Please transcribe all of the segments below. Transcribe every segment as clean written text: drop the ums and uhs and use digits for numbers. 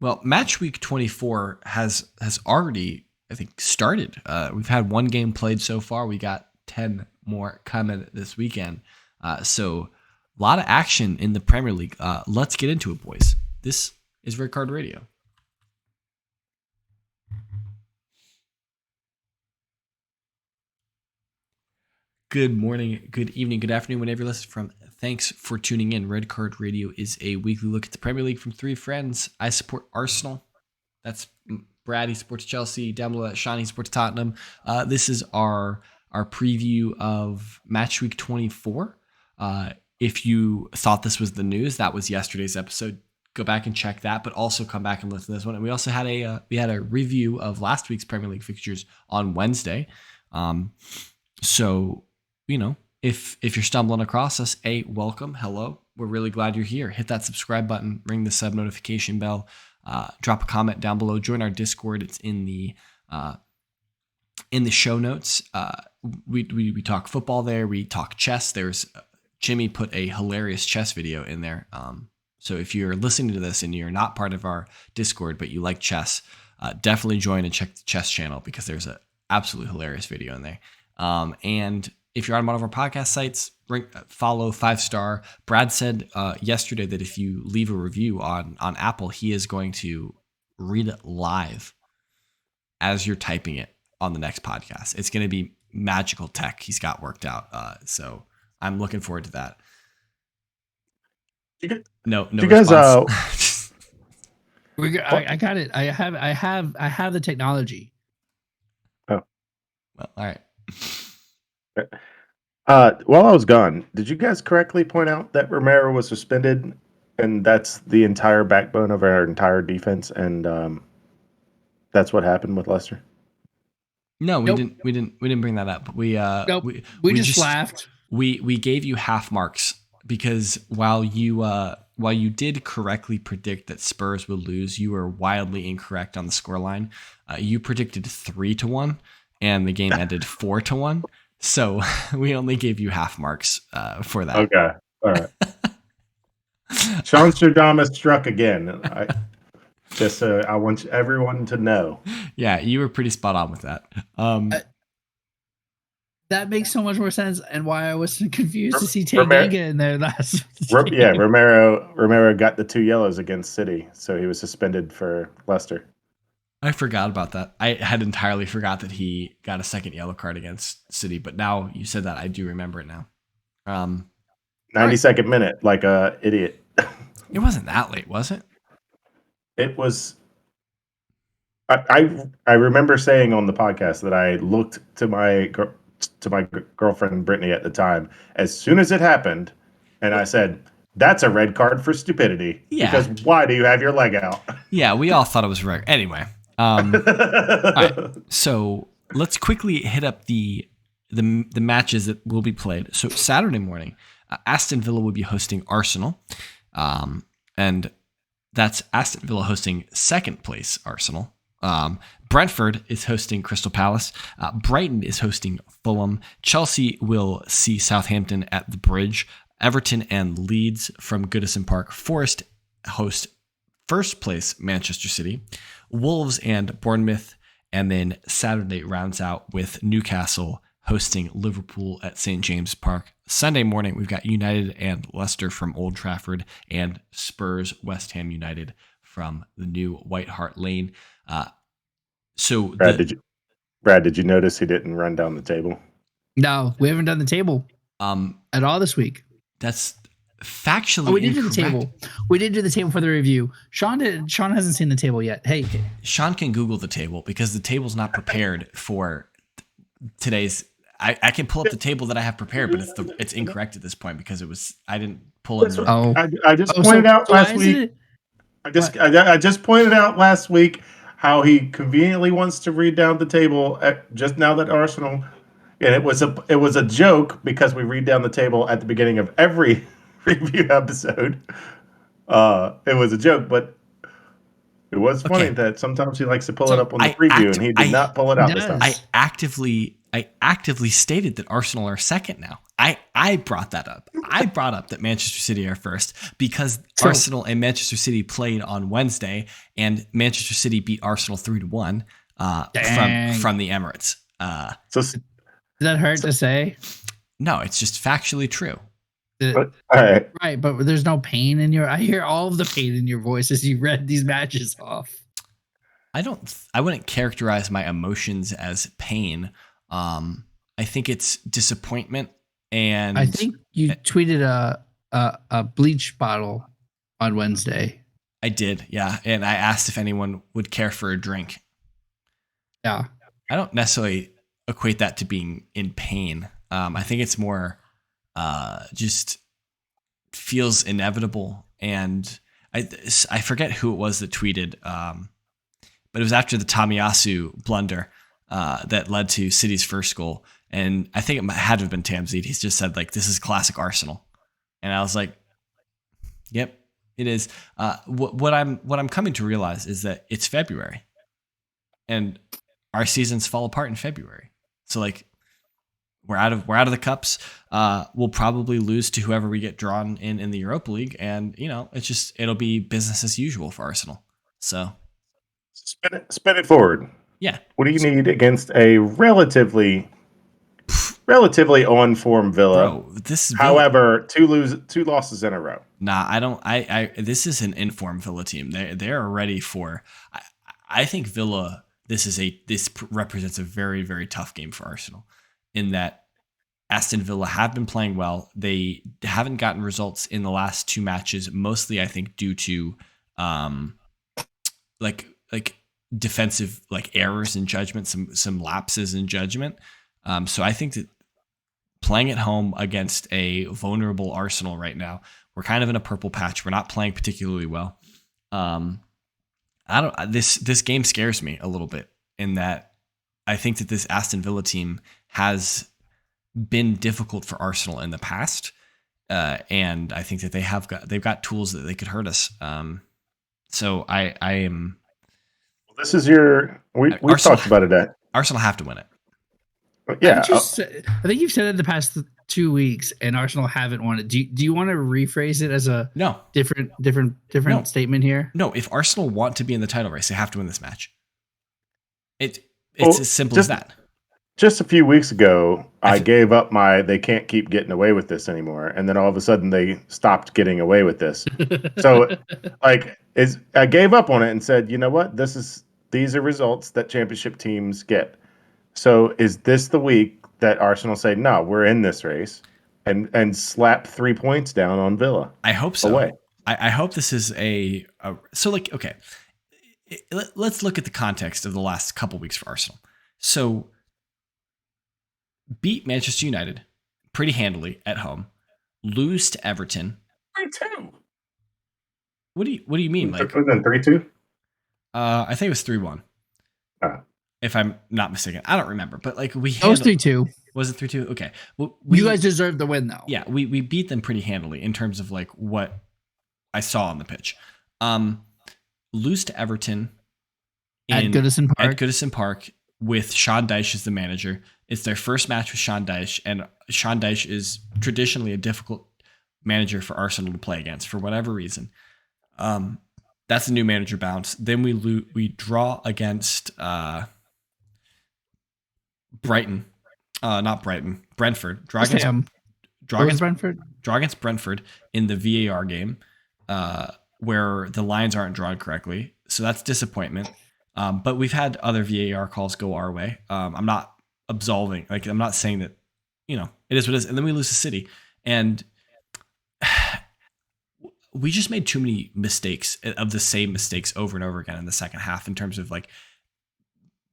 Well, match week 24 has already, I think, started. We've had one game played so far. We got 10 more coming this weekend. So a lot of action in the Premier League. Let's get into it, boys. This is Red Card Radio. Good morning, good evening, good afternoon, whenever you listen from. Thanks for tuning in. Red Card Radio is a weekly look at the Premier League from three friends. I support Arsenal. That's Brad. He supports Chelsea. Down below that, Sean, he supports Tottenham. This is our preview of match week 24. If you thought this was the news, that was yesterday's episode. Go back and check that, but also come back and listen to this one. And we also had a review of last week's Premier League fixtures on Wednesday. So, you know, if you're stumbling across us, welcome, hello. We're really glad you're here. Hit that subscribe button, ring the sub notification bell, drop a comment down below, join our Discord. It's in the show notes. We talk football there. We talk chess. There's Jimmy put a hilarious chess video in there. So if you're listening to this and you're not part of our Discord, but you like chess, definitely join and check the chess channel because there's an absolutely hilarious video in there. And if you're on one of our podcast sites, follow 5-star. Brad said yesterday that if you leave a review on Apple, he is going to read it live as you're typing it on the next podcast. It's going to be magical tech he's got worked out. So I'm looking forward to that. No you guys, I got it. I have the technology. Oh, well, all right. While I was gone, did you guys correctly point out that Romero was suspended, and that's the entire backbone of our entire defense, and that's what happened with Leicester? No, we didn't bring that up. We just laughed. We gave you half marks because while you did correctly predict that Spurs would lose, you were wildly incorrect on the scoreline. You predicted 3-1, and the game ended 4-1. So we only gave you half marks for that. Okay, all right. Sean Stradamus struck again. I want everyone to know. Yeah, you were pretty spot on with that. That makes so much more sense, and why I was confused to see Tanganga in there last. Yeah, Romero got the 2 yellows against City, so he was suspended for Leicester. I forgot about that. I had entirely forgot that he got a second yellow card against City, but now you said that, I do remember it now. 92nd minute, like a idiot. It wasn't that late, was it? It was. I remember saying on the podcast that I looked to my girlfriend Brittany at the time as soon as it happened, and I said, "That's a red card for stupidity." Yeah. Because why do you have your leg out? Yeah, we all thought it was red. Anyway. All right, so let's quickly hit up the matches that will be played. So Saturday morning, Aston Villa will be hosting Arsenal, and that's Aston Villa hosting second place Arsenal. Brentford is hosting Crystal Palace. Brighton is hosting Fulham. Chelsea will see Southampton at the Bridge. Everton and Leeds from Goodison Park. Forest host first place Manchester City. Wolves and Bournemouth, and then Saturday rounds out with Newcastle hosting Liverpool at St. James Park. Sunday morning, we've got United and Leicester from Old Trafford, and Spurs West Ham United from the new White Hart Lane. Brad, did you notice he didn't run down the table? No, we haven't done the table at all this week. That's factually we did incorrect. do the table. We did do the table for the review. Sean hasn't seen the table yet. Hey, Sean can Google the table because the table's not prepared for today's. I can pull up the table that I have prepared, but it's incorrect at this point because I didn't pull it. I just pointed out last week. I just pointed out last week how he conveniently wants to read down the table just now that Arsenal, and it was a joke because we read down the table at the beginning of every review episode. It was a joke, but it was funny that sometimes he likes to pull it up on the preview, and he did not pull it out this time. I actively stated that Arsenal are second now. I brought that up. I brought up that Manchester City are first because Arsenal and Manchester City played on Wednesday, and Manchester City beat Arsenal 3-1 from the Emirates. Does that hurt to say? No, it's just factually true. All right. Right, but there's no pain in I hear all of the pain in your voice as you read these matches off. I wouldn't characterize my emotions as pain. I think it's disappointment, and I think you tweeted a bleach bottle on Wednesday. I did, yeah, and I asked if anyone would care for a drink. Yeah, I don't necessarily equate that to being in pain. I think it's more just feels inevitable, and I forget who it was that tweeted, but it was after the Tomiyasu blunder that led to City's first goal, and I think it had to have been Tamzid. He's just said, like, this is classic Arsenal, and I was like, yep, it is. What I'm coming to realize is that it's February, and our seasons fall apart in February. So like, we're out of the cups. We'll probably lose to whoever we get drawn in the Europa League, and it'll be business as usual for Arsenal. So spin it forward. Yeah. What do you need against a relatively on form Villa? Bro, however, two losses in a row. Nah, I don't. This is an informed Villa team. They're ready for. I think Villa. This represents a very, very tough game for Arsenal, in that Aston Villa have been playing well. They haven't gotten results in the last two matches, mostly I think due to like defensive errors in judgment, some lapses in judgment. So I think that playing at home against a vulnerable Arsenal right now, we're kind of in a purple patch. We're not playing particularly well. This game scares me a little bit, in that I think that this Aston Villa team has been difficult for Arsenal in the past, and I think that they've got tools that they could hurt us. So I am. Well, this is we talked about it. Arsenal have to win it. Yeah, I think you've said it in the past 2 weeks, and Arsenal haven't won it. Do you want to rephrase it as a different statement here? No, if Arsenal want to be in the title race, they have to win this match. It's as simple as that. Just a few weeks ago, I gave up they can't keep getting away with this anymore, and then all of a sudden they stopped getting away with this. So, I gave up on it and said, you know what, these are results that championship teams get. So is this the week that Arsenal say, no, we're in this race, and slap 3 points down on Villa? I hope so. Away. I hope this is okay. Let's look at the context of the last couple weeks for Arsenal. So beat Manchester United pretty handily at home, lose to Everton. 3-2. What do you mean? Like 3-2? I think it was 3-1. If I'm not mistaken. I don't remember, but it was 3-2. Was it 3-2? Okay. Well, you guys deserve the win, though. Yeah, we beat them pretty handily in terms of what I saw on the pitch. Lose to Everton at Goodison Park with Sean Dyche as the manager. It's their first match with Sean Dyche, and Sean Dyche is traditionally a difficult manager for Arsenal to play against for whatever reason. That's a new manager bounce. Then we draw against Brentford. Draw against Brentford in the VAR game, where the lines aren't drawn correctly. So that's disappointment. But we've had other VAR calls go our way. I'm not absolving. I'm not saying that, it is what it is. And then we lose to City. And we just made too many mistakes of the same mistakes over and over again in the second half, in terms of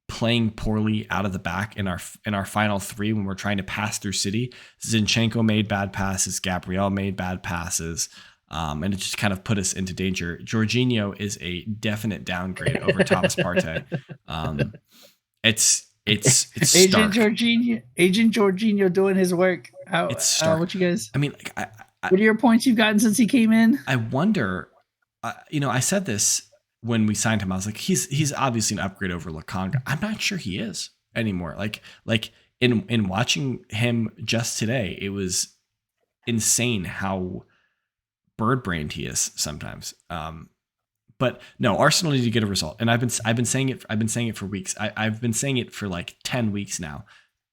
playing poorly out of the back in our final three when we're trying to pass through City. Zinchenko made bad passes. Gabriel made bad passes. And it just kind of put us into danger. Jorginho is a definite downgrade over Thomas Partey. It's Agent Jorginho doing his work. What you guys? I mean, what are your points you've gotten since he came in? I wonder. I said this when we signed him. I was like, he's obviously an upgrade over Lokonga. I'm not sure he is anymore. in watching him just today, it was insane how bird-brained he is sometimes. But no, Arsenal need to get a result, and I've been saying it for weeks. I've been saying it for like 10 weeks now,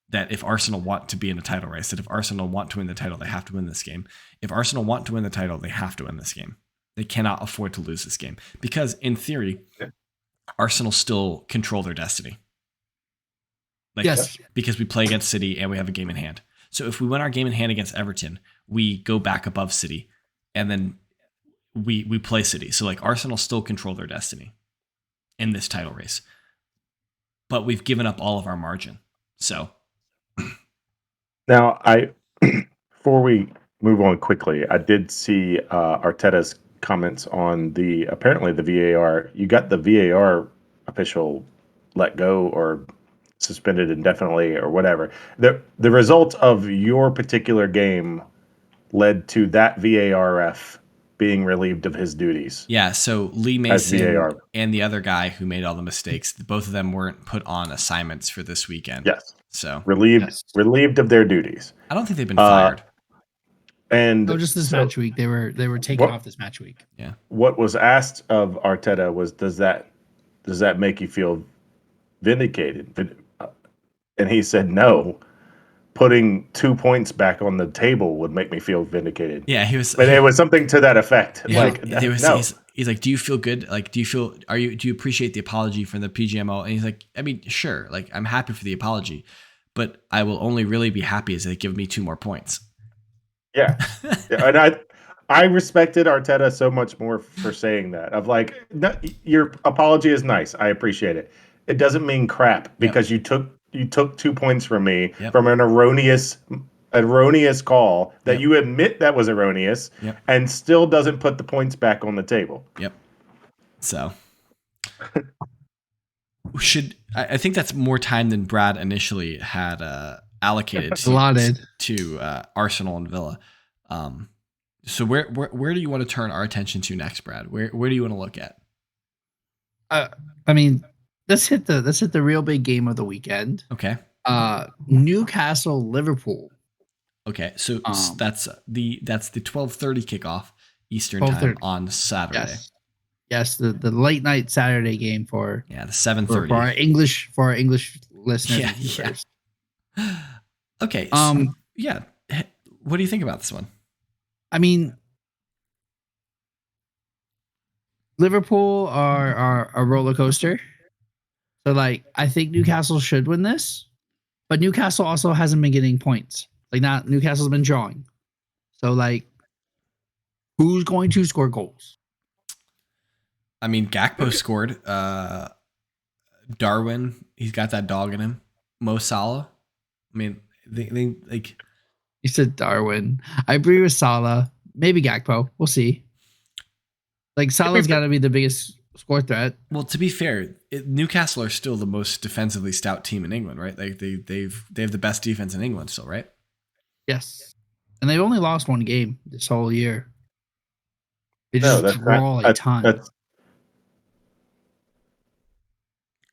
that if Arsenal want to be in a title race, that if Arsenal want to win the title, they have to win this game. If Arsenal want to win the title, they have to win this game. They cannot afford to lose this game, because in theory, Arsenal still control their destiny. Like, yes, because we play against City and we have a game in hand. So if we win our game in hand against Everton, we go back above City, and then we play City. So like Arsenal still control their destiny in this title race, but we've given up all of our margin. So now, before we move on quickly, I did see Arteta's comments on apparently the VAR. You got the VAR official let go or suspended indefinitely or whatever. The result of your particular game led to that VARF being relieved of his duties. Yeah, so Lee Mason and the other guy who made all the mistakes, both of them weren't put on assignments for this weekend. Yes. So relieved of their duties. I don't think they've been fired. And just this match week. They were taken off this match week. Yeah. What was asked of Arteta was, does that make you feel vindicated? And he said, no. Putting 2 points back on the table would make me feel vindicated. Yeah, it was something to that effect. Yeah, like, no. He's like, do you feel good? Like, do you appreciate the apology from the PGMO? And he's like, I mean, sure. Like, I'm happy for the apology, but I will only really be happy as they give me 2 more points. Yeah. And I respected Arteta so much more for saying that. Of like, no, your apology is nice. I appreciate it. It doesn't mean crap because you took 2 points from me from an erroneous call that you admit that was erroneous and still doesn't put the points back on the table. Yep. So I think that's more time than Brad initially had allocated to Arsenal and Villa. So where do you want to turn our attention to next, Brad? Where do you want to look at? I mean, let's hit the real big game of the weekend. Okay. Newcastle Liverpool. Okay, so that's the 12:30 kickoff Eastern time on Saturday. Yes, the late night Saturday game for the 7:30 for our English listeners. Yeah. Okay. So, what do you think about this one? I mean, Liverpool are a roller coaster. So, like, I think Newcastle should win this, but Newcastle also hasn't been getting points. Like, Newcastle's been drawing. So, like, who's going to score goals? I mean, Gakpo scored. Darwin, he's got that dog in him. Mo Salah. I mean, they like. You said Darwin. I agree with Salah. Maybe Gakpo. We'll see. Like, Salah's got to be the biggest score threat. Well, to be fair, Newcastle are still the most defensively stout team in England, right? Like they have the best defense in England still, right? Yes, and they've only lost one game this whole year. They just draw a ton.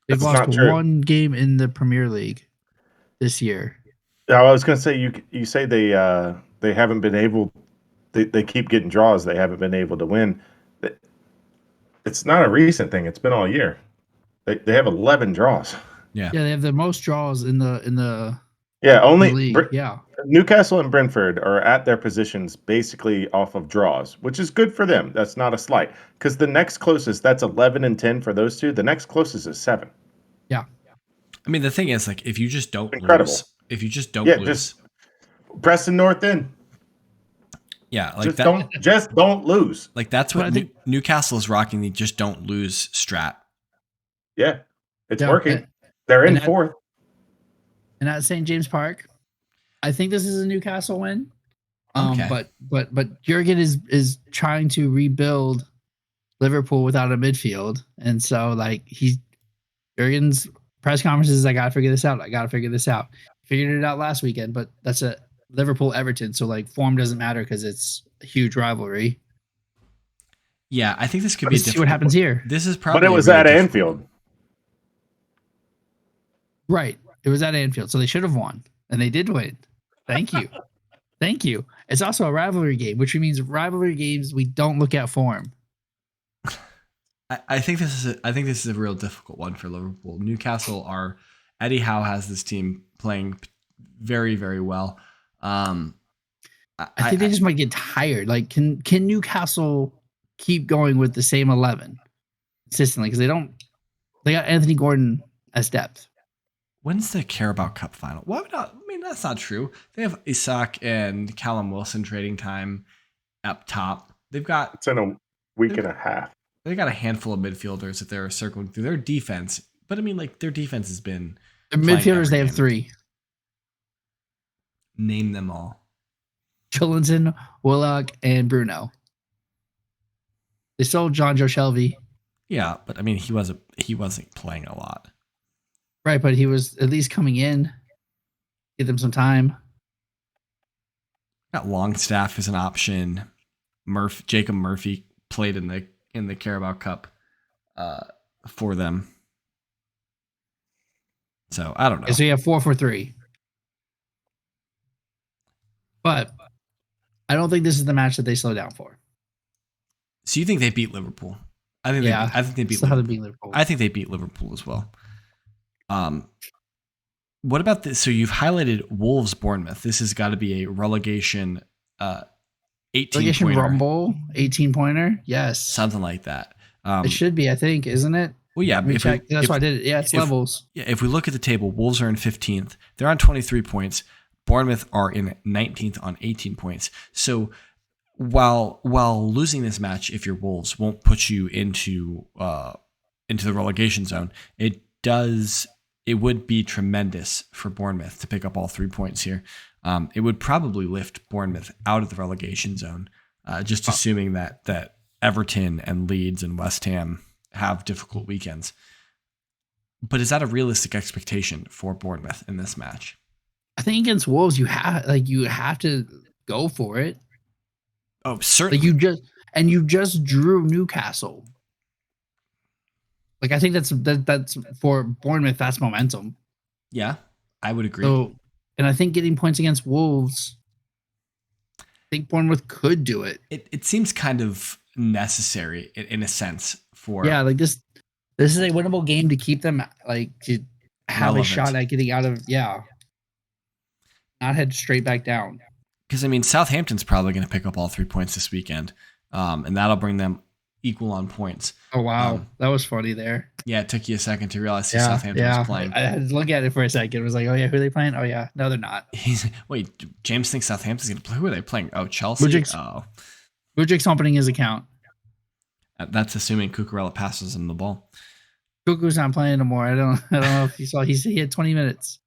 They've lost one game in the Premier League this year. I was going to say you say they haven't been able. They keep getting draws. They haven't been able to win. It's not a recent thing. It's been all year. They have 11 draws. Yeah, they have the most draws in the only league. Newcastle and Brentford are at their positions basically off of draws, which is good for them. That's not a slight, because the next closest, that's 11 and 10 for those two. The next closest is 7. Yeah, I mean, the thing is, like, if you just don't lose, just Preston North End. Yeah, like just don't lose. Like, that's what Newcastle is rocking. The just don't lose strat. Yeah, it's working. They're in 4th. And at St. James Park, I think this is a Newcastle win. Okay. But Jurgen is trying to rebuild Liverpool without a midfield, and so like Jurgen's press conferences, I gotta figure this out. Figured it out last weekend, but that's a Liverpool Everton, so like form doesn't matter because it's a huge rivalry. Yeah, I think this could be. See what happens here. This is probably. But it was at Anfield. Right. It was at Anfield, so they should have won, and they did win. Thank you. Thank you. It's also a rivalry game, which means rivalry games we don't look at form. I think this is a real difficult one for Liverpool. Newcastle are Eddie Howe has this team playing very, very well. I think they just might get tired. Like, can Newcastle keep going with the same 11 consistently? Because they got Anthony Gordon as depth. When's the Carabao Cup final? Why not? I mean, that's not true. They have Isak and Callum Wilson trading time up top. They've got it's in a week and a half. They got a handful of midfielders that they're circling through their defense. But I mean, like, their defense has been the midfielders. They have 3. Name them all. Chillinson, Willock, and Bruno. They sold John Joe Shelby. Yeah, but I mean, he wasn't playing a lot. Right, but he was at least coming in. Give them some time. Got Longstaff as an option. Jacob Murphy played in the Carabao Cup for them. So I don't know. So you have 4 for 3. But I don't think this is the match that they slow down for. So you think they beat Liverpool? I think they beat Liverpool. I think they beat Liverpool as well. What about this? So you've highlighted Wolves Bournemouth. This has got to be a relegation 18-pointer. Rumble 18-pointer. Yes. Something like that. It should be, I think, isn't it? Well, yeah. That's why I did it. Yeah, it's levels. Yeah, if we look at the table, Wolves are in 15th. They're on 23 points. Bournemouth are in 19th on 18 points. So while losing this match, if you're Wolves, won't put you into the relegation zone, it would be tremendous for Bournemouth to pick up all 3 points here. It would probably lift Bournemouth out of the relegation zone, just assuming that Everton and Leeds and West Ham have difficult weekends. But is that a realistic expectation for Bournemouth in this match? I think against Wolves, you have to go for it. Oh, certainly. Like you just drew Newcastle. Like, I think that's for Bournemouth. That's momentum. Yeah, I would agree. So, and I think getting points against Wolves, I think Bournemouth could do it. It seems kind of necessary in a sense for like this is a winnable game to keep them to have a shot at getting out of not head straight back down. Because I mean, Southampton's probably going to pick up all 3 points this weekend, and that'll bring them equal on points. Oh wow, that was funny there. Yeah, it took you a second to realize who Southampton was playing. I had to look at it for a second. It was like, oh yeah, who are they playing? Oh yeah, no, they're not. Wait, James thinks Southampton's going to play. Who are they playing? Oh, Chelsea. Mudrik's opening his account. That's assuming Cucurella passes him the ball. Cuckoo's not playing anymore. I don't know if you saw. He had 20 minutes.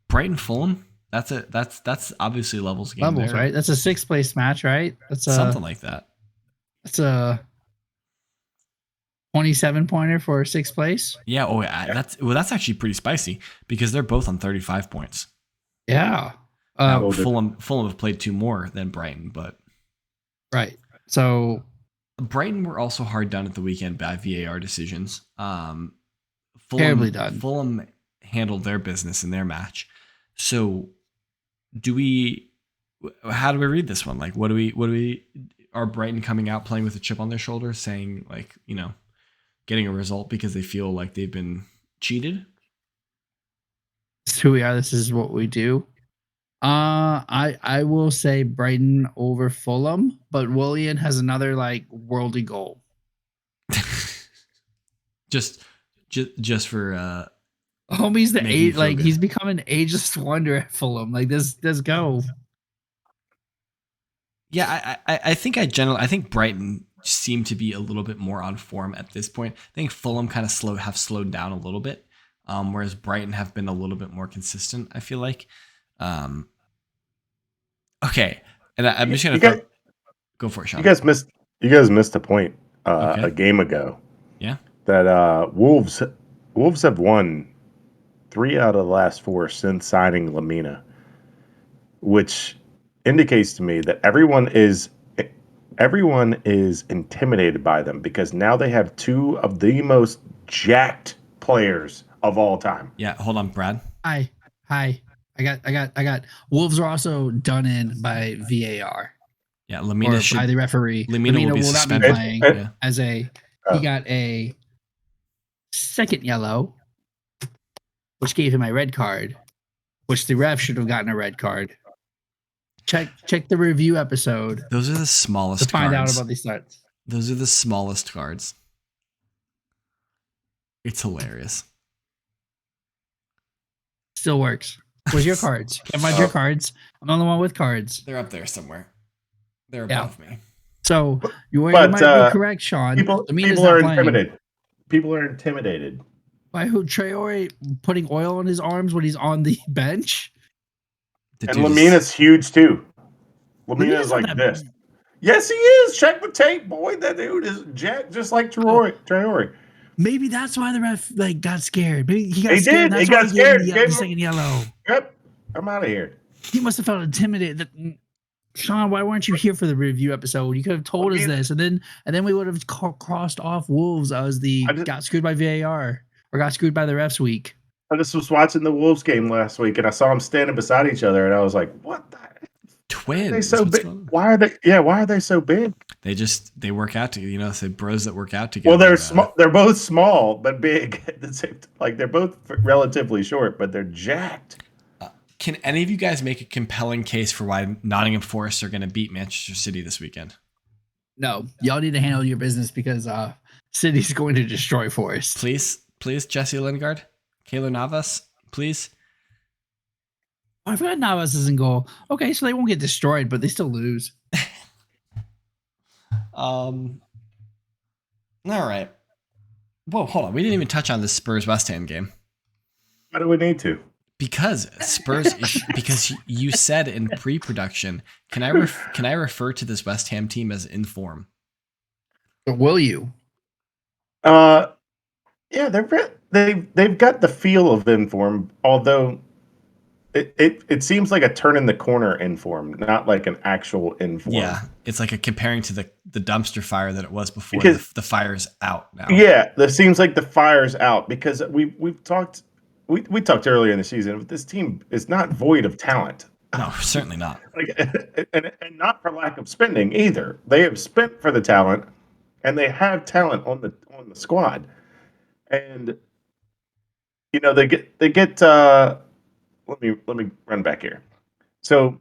Brighton Fulham. That's obviously levels game. Levels, right? That's a 6th place match, right? That's something like that. That's a 27-pointer for 6th place. Yeah. Oh, yeah. That's actually pretty spicy because they're both on 35 points. Yeah. Fulham have played 2 more than Brighton, but right. So Brighton were also hard done at the weekend by VAR decisions. Terribly done. Fulham handled their business in their match. So how do we read this one? Like, what do we are Brighton coming out playing with a chip on their shoulder saying, like, getting a result because they feel like they've been cheated? This is who we are. This is what we do. I will say Brighton over Fulham, but Willian has another worldly goal. just for homie's the age, he's become an ageless wonder at Fulham. Like, this go. Yeah, I think Brighton seem to be a little bit more on form at this point. I think Fulham kind of have slowed down a little bit, whereas Brighton have been a little bit more consistent, I feel like. Okay, and I'm just gonna go for it, Sean. You guys missed a point a game ago. Yeah, that Wolves have won 3 out of the last 4 since signing Lamina, which indicates to me that everyone is intimidated by them because now they have 2 of the most jacked players of all time. Yeah, hold on, Brad. Hi. I got. Wolves are also done in by VAR. Yeah, By the referee. Lamina will be not be suspended. playing he got a second yellow, which gave him a red card, which the ref should have gotten a red card. Check the review episode. Those are the smallest to find cards. out about these stats. Those are the smallest cards. It's hilarious. Still works. Where's your cards? Can't find your cards. I'm the only one with cards. They're up there somewhere. They're above me. So you might be correct, Sean. People are intimidated. People are intimidated. By who? Traore putting oil on his arms when he's on the bench? And Lamina's huge too. Lamina's like this. Yes, he is. Check the tape, boy. That dude is jacked just like Traore. Maybe that's why the ref got scared. Maybe he got he scared. Did. He got scared. He gave the second yellow. Yep. I'm out of here. He must have felt intimidated. Sean, why weren't you here for the review episode? You could have told us this, and then we would have crossed off Wolves as got screwed by VAR or got screwed by the refs week. I just was watching the Wolves game last week, and I saw them standing beside each other, and I was like, "What the twins? Why are they so big? Why are they? Yeah, why are they so big? They work out together. The bros that work out together. Well, they're small. They're both small but big at the same time. Like they're both relatively short, but they're jacked. Can any of you guys make a compelling case for why Nottingham Forest are going to beat Manchester City this weekend? No, y'all need to handle your business because City's going to destroy Forest. Please, Jesse Lingard, Keylor Navas, please. Oh, I forgot Navas is in goal. Okay, so they won't get destroyed, but they still lose. All right. Whoa, hold on. We didn't even touch on the Spurs West Ham game. Why do we need to? Because because you said in pre-production, can I refer to this West Ham team as in form? But will you? Yeah, they've got the feel of in form, although it seems like a turn in the corner in form, not like an actual in form. Yeah, it's like comparing to the dumpster fire that it was before. Because the fire's out now. Yeah, it seems like the fire's out because we've talked. We talked earlier in the season. This team is not void of talent. No, certainly not. and not for lack of spending either. They have spent for the talent, and they have talent on the squad. And they get. Let me run back here. So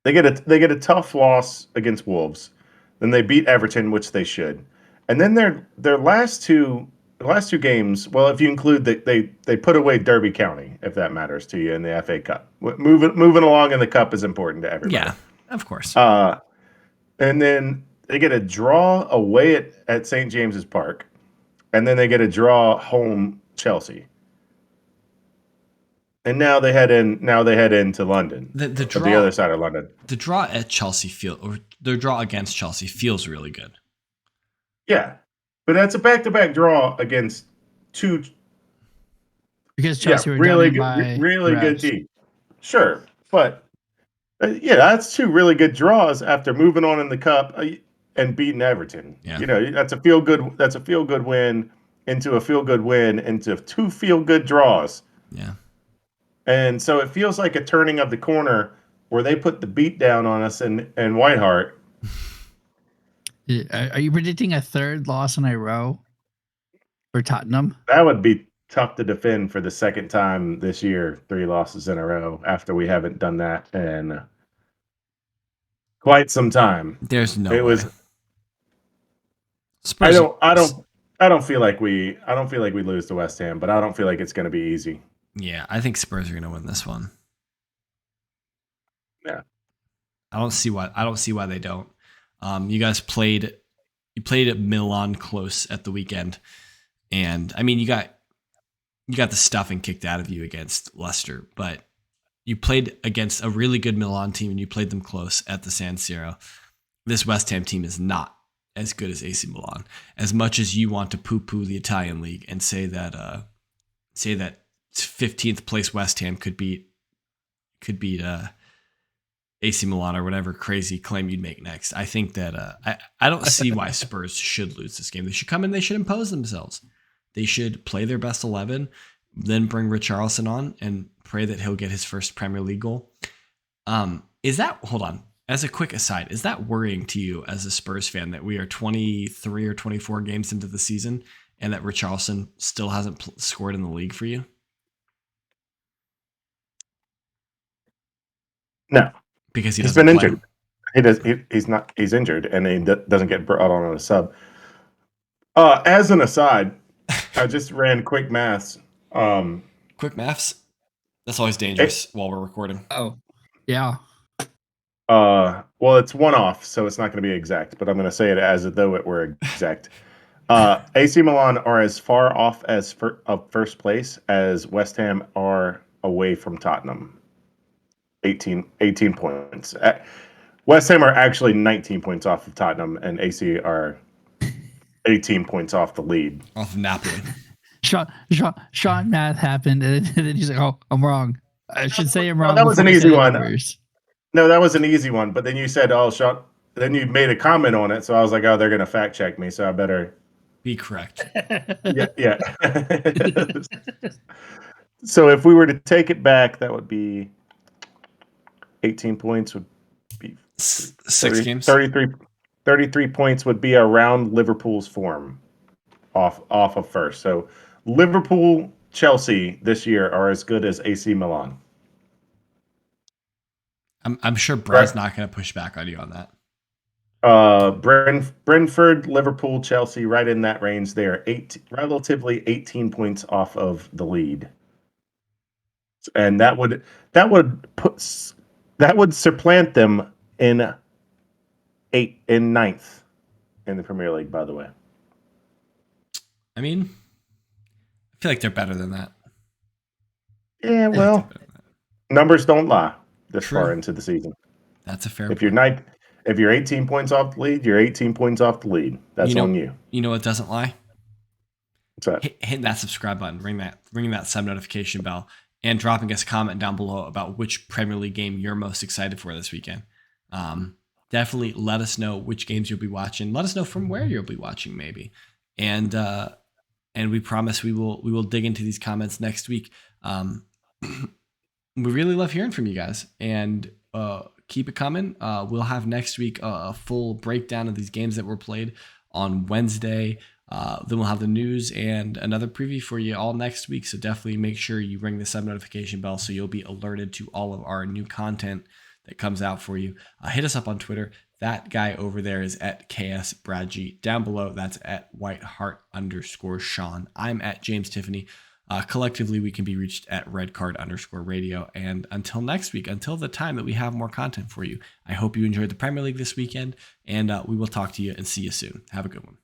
they get a tough loss against Wolves. Then they beat Everton, which they should, and then their last two games, well, if you include that they put away Derby County, if that matters to you, in the FA Cup. Moving along in the cup is important to everybody. Yeah, of course. And then they get a draw away at St. James's Park, and then they get a draw home Chelsea. And now they head into London. The draw, the other side of London. The draw at Chelsea or the draw against Chelsea feels really good. Yeah. But that's a back-to-back draw against two. Because Chelsea were really good team. Sure, but that's two really good draws after moving on in the cup and beating Everton. Yeah. That's a feel good win into a feel good win into two feel good draws. Yeah. And so it feels like a turning of the corner where they put the beat down on us in White Hart. Are you predicting a third loss in a row for Tottenham? That would be tough to defend for the second time this year, 3 losses in a row after we haven't done that in quite some time. There's no way. Spurs, I don't feel like we lose to West Ham, but I don't feel like it's going to be easy. Yeah, I think Spurs are going to win this one. Yeah. I don't see why they don't. You guys played at Milan close at the weekend, and I mean you got the stuffing kicked out of you against Leicester, but you played against a really good Milan team and you played them close at the San Siro. This West Ham team is not as good as AC Milan. As much as you want to poo-poo the Italian league and say that 15th place West Ham could beat AC Milan or whatever crazy claim you'd make next. I think that I don't see why Spurs should lose this game. They should come in. They should impose themselves. They should play their best 11, then bring Richarlison on and pray that he'll get his first Premier League goal. Hold on. As a quick aside, is that worrying to you as a Spurs fan that we are 23 or 24 games into the season and that Richarlison still hasn't scored in the league for you? No, because he's been injured. He's injured, and he doesn't get brought on a sub. As an aside, I just ran quick maths. Quick maths? That's always dangerous while we're recording. Oh, yeah. Well, it's one off, so it's not going to be exact, but I'm going to say it as though it were exact. AC Milan are as far off as first place as West Ham are away from Tottenham. 18 points. West Ham are actually 19 points off of Tottenham, and AC are 18 points off the lead. Off of Napoli. Sean math happened, and then he's like, "Oh, I'm wrong. I should say I'm wrong." That was an easy one. No, that was an easy one. But then you said, "Oh, Sean." Then you made a comment on it, so I was like, "Oh, they're going to fact check me, so I better be correct." Yeah. So if we were to take it back, that would be 18 points would be 6 games. 33 points would be around Liverpool's form off of first. So Liverpool, Chelsea this year are as good as AC Milan. I'm sure Brad's not going to push back on you on that. Brentford, Liverpool, Chelsea, right in that range. They are relatively 18 points off of the lead, and that would supplant them in ninth in the Premier League. By the way, I mean, I feel like they're better than that. Yeah, well, numbers don't lie this far into the season. That's a fair point. If you're 18 points off the lead, you're 18 points off the lead. That's on you. You know what doesn't lie? What's that? Hitting that subscribe button, ringing that sub notification bell, and dropping us a comment down below about which Premier League game you're most excited for this weekend. Definitely let us know which games you'll be watching. Let us know from where you'll be watching, maybe. And we promise we will dig into these comments next week. We really love hearing from you guys, and keep it coming. We'll have next week a full breakdown of these games that were played on Wednesday. Then we'll have the news and another preview for you all next week. So definitely make sure you ring the sub notification bell so you'll be alerted to all of our new content that comes out for you. Hit us up on Twitter. That guy over there is at KSBradG. Down below, that's at White Hart _Sean. I'm at James Tiffany. Collectively, we can be reached at redcard_radio. And until next week, until the time that we have more content for you, I hope you enjoyed the Premier League this weekend, and we will talk to you and see you soon. Have a good one.